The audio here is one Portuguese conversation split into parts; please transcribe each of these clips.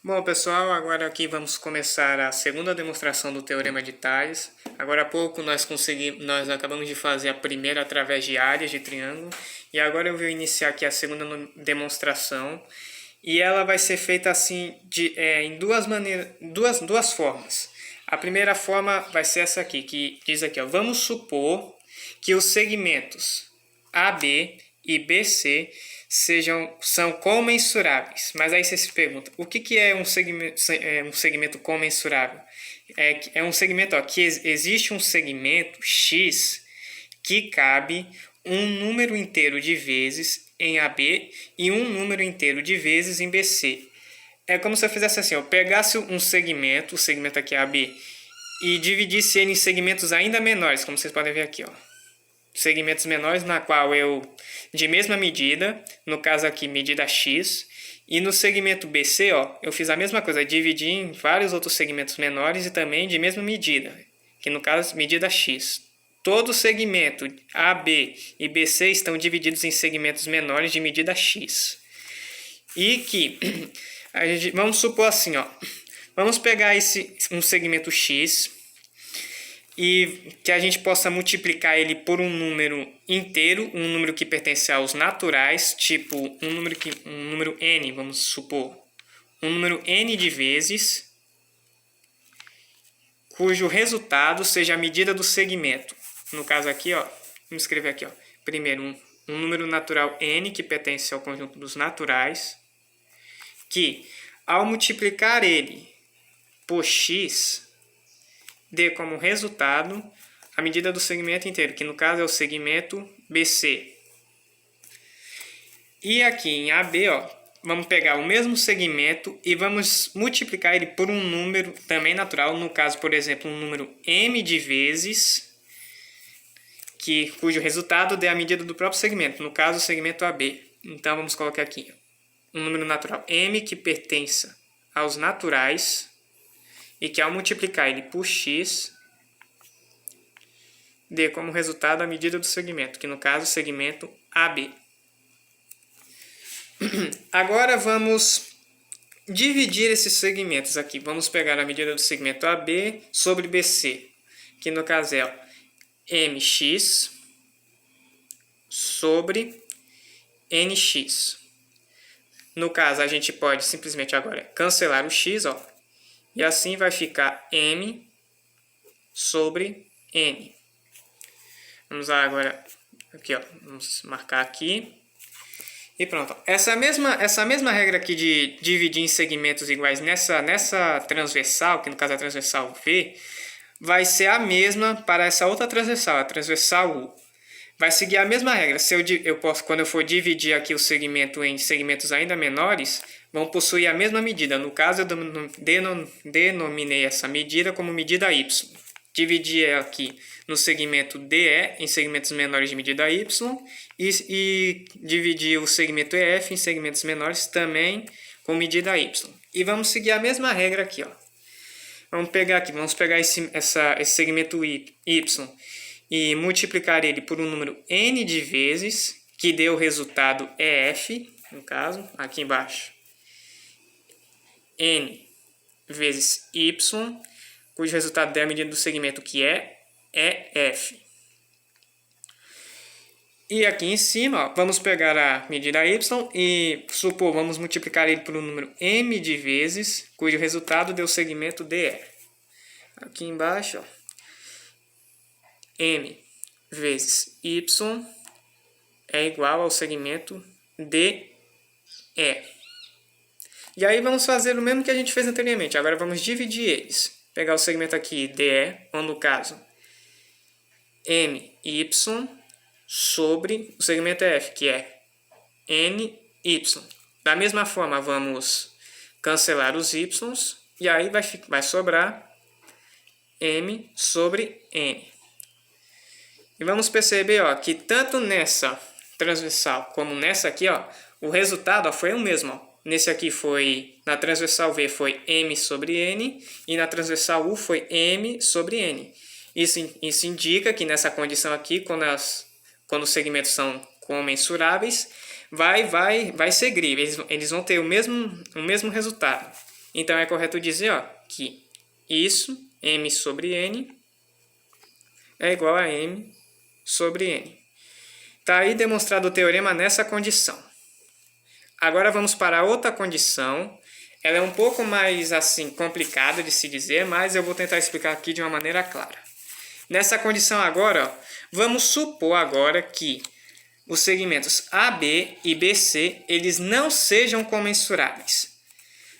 Bom, pessoal, agora aqui vamos começar a segunda demonstração do Teorema de Tales. Agora há pouco nós acabamos de fazer a primeira através de áreas de triângulo. E agora eu vou iniciar aqui a segunda demonstração. E ela vai ser feita assim em duas formas. A primeira forma vai ser essa aqui, que diz aqui, ó, vamos supor que os segmentos AB e BC são comensuráveis. Mas aí você se pergunta, o que é um segmento comensurável? É um segmento, ó, que existe um segmento X que cabe um número inteiro de vezes em AB e um número inteiro de vezes em BC. É como se eu fizesse assim, eu pegasse um segmento, o segmento aqui é AB, e dividisse ele em segmentos ainda menores, como vocês podem ver aqui, ó. Segmentos menores na qual de mesma medida, no caso aqui medida X, e no segmento BC, ó, eu fiz a mesma coisa, dividi em vários outros segmentos menores e também de mesma medida, que no caso medida X. Todo segmento AB e BC estão divididos em segmentos menores de medida X. E que, vamos supor assim, ó, vamos pegar um segmento X e que a gente possa multiplicar ele por um número inteiro, um número que pertence aos naturais, tipo um número n, vamos supor, um número n de vezes, cujo resultado seja a medida do segmento. No caso aqui, ó, vamos escrever aqui, ó, primeiro um número natural n que pertence ao conjunto dos naturais, que ao multiplicar ele por x, dê como resultado a medida do segmento inteiro, que no caso é o segmento BC. E aqui em AB, ó, vamos pegar o mesmo segmento e vamos multiplicar ele por um número também natural, no caso, por exemplo, um número m de vezes, cujo resultado dê a medida do próprio segmento, no caso o segmento AB. Então vamos colocar aqui um número natural m que pertença aos naturais, e que ao multiplicar ele por x, dê como resultado a medida do segmento, que no caso é o segmento AB. Agora vamos dividir esses segmentos aqui. Vamos pegar a medida do segmento AB sobre BC, que no caso é mx sobre nx. No caso, a gente pode simplesmente agora cancelar o x, ó, e assim vai ficar m sobre n. Vamos lá agora, aqui, ó, vamos marcar aqui. E pronto. Essa mesma regra aqui de dividir em segmentos iguais nessa transversal, que no caso é a transversal V, vai ser a mesma para essa outra transversal, a transversal U. Vai seguir a mesma regra. Quando eu for dividir aqui o segmento em segmentos ainda menores, vão possuir a mesma medida. No caso, eu denominei essa medida como medida y. Dividi aqui no segmento DE em segmentos menores de medida y e dividi o segmento EF em segmentos menores também com medida y. E vamos seguir a mesma regra aqui, ó. Vamos pegar esse segmento y e multiplicar ele por um número n de vezes, que dê o resultado EF, no caso, aqui embaixo. N vezes y, cujo resultado dê a medida do segmento, que é EF. E aqui em cima, ó, vamos pegar a medida y e vamos multiplicar ele por um número m de vezes, cujo resultado dê o segmento DE. Aqui embaixo, ó, m vezes y é igual ao segmento DE. E aí vamos fazer o mesmo que a gente fez anteriormente. Agora vamos dividir eles. Pegar o segmento aqui DE, ou no caso my sobre o segmento EF, que é ny. Da mesma forma, vamos cancelar os y's e aí vai sobrar m sobre n. E vamos perceber, ó, que tanto nessa transversal como nessa aqui, ó, o resultado, ó, foi o mesmo. Ó. Nesse aqui na transversal V foi m sobre n e na transversal U foi m sobre n. Isso indica que nessa condição aqui, quando os segmentos são comensuráveis, vai seguir, eles vão ter o mesmo resultado. Então, é correto dizer que isso, m sobre n, é igual a m sobre n. Está aí demonstrado o teorema nessa condição. Agora vamos para outra condição. Ela é um pouco mais assim complicada de se dizer, mas eu vou tentar explicar aqui de uma maneira clara. Nessa condição agora, vamos supor agora que os segmentos AB e BC eles não sejam comensuráveis.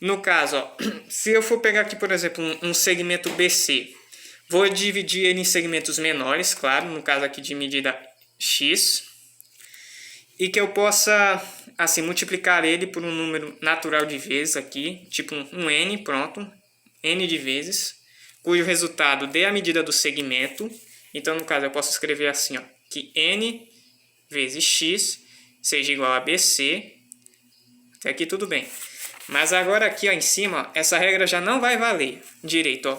No caso, se eu for pegar aqui, por exemplo, um segmento BC, vou dividir ele em segmentos menores, claro, no caso aqui de medida x, e que eu possa assim multiplicar ele por um número natural de vezes aqui, tipo um n, pronto, n de vezes, cujo resultado dê a medida do segmento. Então, no caso, eu posso escrever assim, que n vezes x seja igual a BC. Até aqui tudo bem. Mas agora aqui em cima, essa regra já não vai valer direito.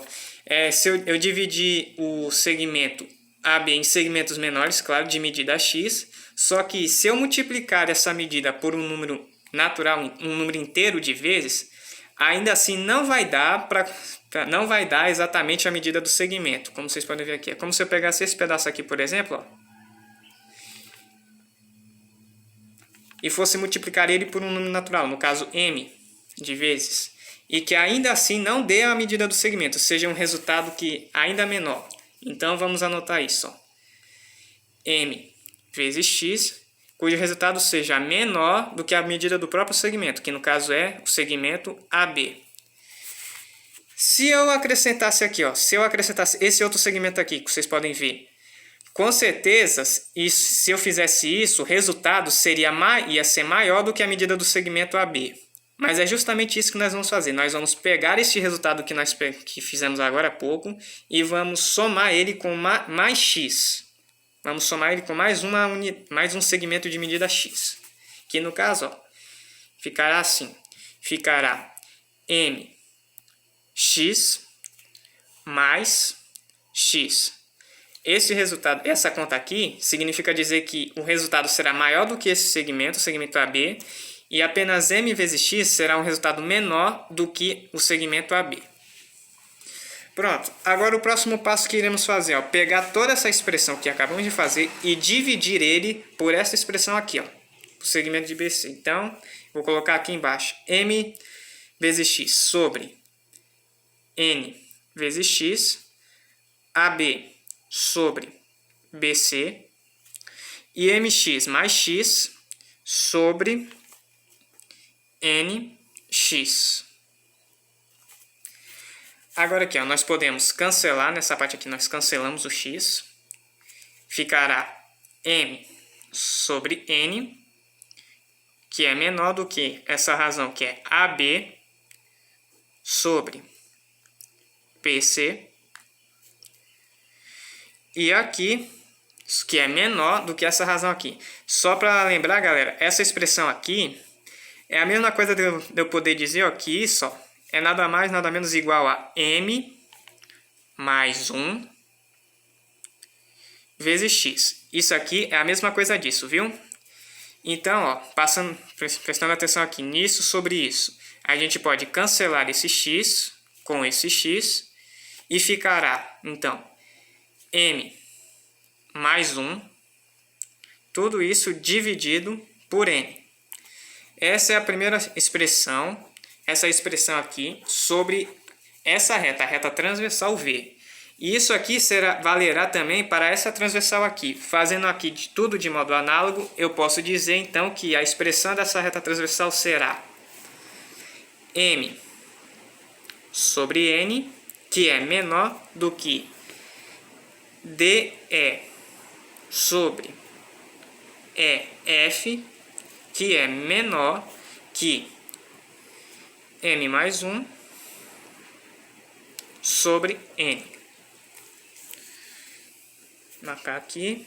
Se eu dividir o segmento AB em segmentos menores, claro, de medida x, só que se eu multiplicar essa medida por um número natural, um número inteiro de vezes, ainda assim não vai dar exatamente a medida do segmento, como vocês podem ver aqui. É como se eu pegasse esse pedaço aqui, por exemplo, e fosse multiplicar ele por um número natural, no caso m de vezes, e que ainda assim não dê a medida do segmento, seja um resultado que ainda menor. Então vamos anotar isso. M vezes x, cujo resultado seja menor do que a medida do próprio segmento, que no caso é o segmento AB. Se eu acrescentasse aqui, se eu acrescentasse esse outro segmento aqui, que vocês podem ver, com certeza, se eu fizesse isso, o resultado ia ser maior do que a medida do segmento AB. Mas é justamente isso que nós vamos fazer. Nós vamos pegar este resultado que fizemos agora há pouco e vamos somar ele com mais x. Vamos somar ele com mais um segmento de medida x. Que no caso, ficará assim. Ficará mx mais x. Esse resultado, essa conta aqui, significa dizer que o resultado será maior do que esse segmento, o segmento AB, e apenas m vezes x será um resultado menor do que o segmento AB. Pronto, agora o próximo passo que iremos fazer é pegar toda essa expressão que acabamos de fazer e dividir ele por essa expressão aqui, o segmento de BC. Então, vou colocar aqui embaixo m vezes x sobre n vezes x, AB sobre BC, e mx mais x sobre nx. Agora aqui, nós podemos cancelar, nessa parte aqui nós cancelamos o x, ficará m sobre n, que é menor do que essa razão que é AB sobre BC, e aqui, que é menor do que essa razão aqui. Só para lembrar, galera, essa expressão aqui é a mesma coisa de eu poder dizer que isso é nada mais, nada menos igual a m mais 1 vezes x. Isso aqui é a mesma coisa disso, viu? Então, prestando atenção aqui nisso sobre isso, a gente pode cancelar esse x com esse x e ficará, então, m mais 1, tudo isso dividido por n. Essa é a primeira expressão, essa expressão aqui sobre essa reta, a reta transversal V. E isso aqui valerá também para essa transversal aqui. Fazendo aqui tudo de modo análogo, eu posso dizer então que a expressão dessa reta transversal será m sobre n, que é menor do que dE sobre EF, que é menor que m mais 1 sobre n. Marcar aqui.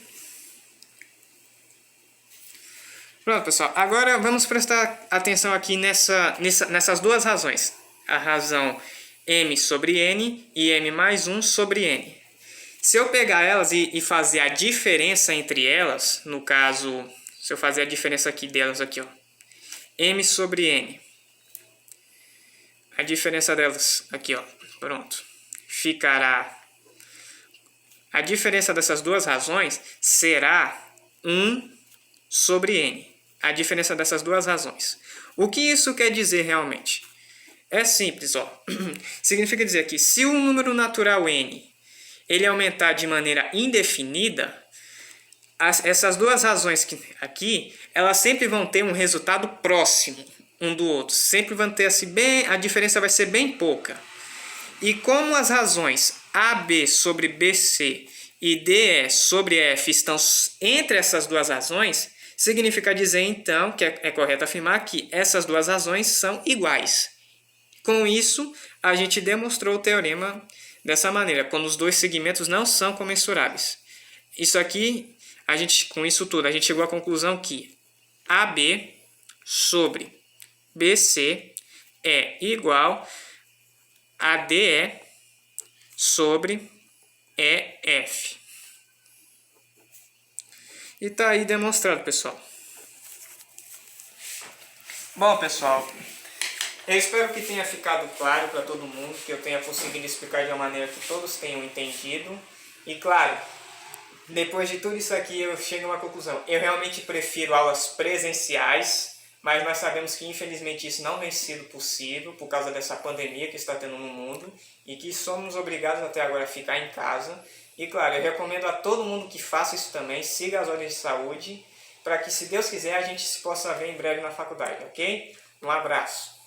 Pronto, pessoal. Agora vamos prestar atenção aqui nessas duas razões. A razão m sobre n e m mais 1 sobre n. Se eu pegar elas e fazer a diferença entre elas, no caso, se eu fazer a diferença aqui delas aqui, m sobre n a diferença delas, aqui ó, pronto, ficará, a diferença dessas duas razões será 1 sobre n, a diferença dessas duas razões. O que isso quer dizer realmente? É simples, ó. Significa dizer que se o número natural n ele aumentar de maneira indefinida, essas duas razões aqui, elas sempre vão ter um resultado próximo um do outro. Sempre vão ter assim, a diferença vai ser bem pouca. E como as razões AB sobre BC e DE sobre F estão entre essas duas razões, significa dizer então que é correto afirmar que essas duas razões são iguais. Com isso, a gente demonstrou o teorema dessa maneira, quando os dois segmentos não são comensuráveis. Isso aqui, com isso tudo, a gente chegou à conclusão que AB sobre BC é igual a DE sobre EF. E tá aí demonstrado, pessoal. Bom, pessoal, eu espero que tenha ficado claro para todo mundo, que eu tenha conseguido explicar de uma maneira que todos tenham entendido. E claro, depois de tudo isso aqui eu chego a uma conclusão. Eu realmente prefiro aulas presenciais, mas nós sabemos que infelizmente isso não tem sido possível por causa dessa pandemia que está tendo no mundo e que somos obrigados até agora a ficar em casa. E claro, eu recomendo a todo mundo que faça isso também, siga as ordens de saúde, para que, se Deus quiser, a gente se possa ver em breve na faculdade, ok? Um abraço!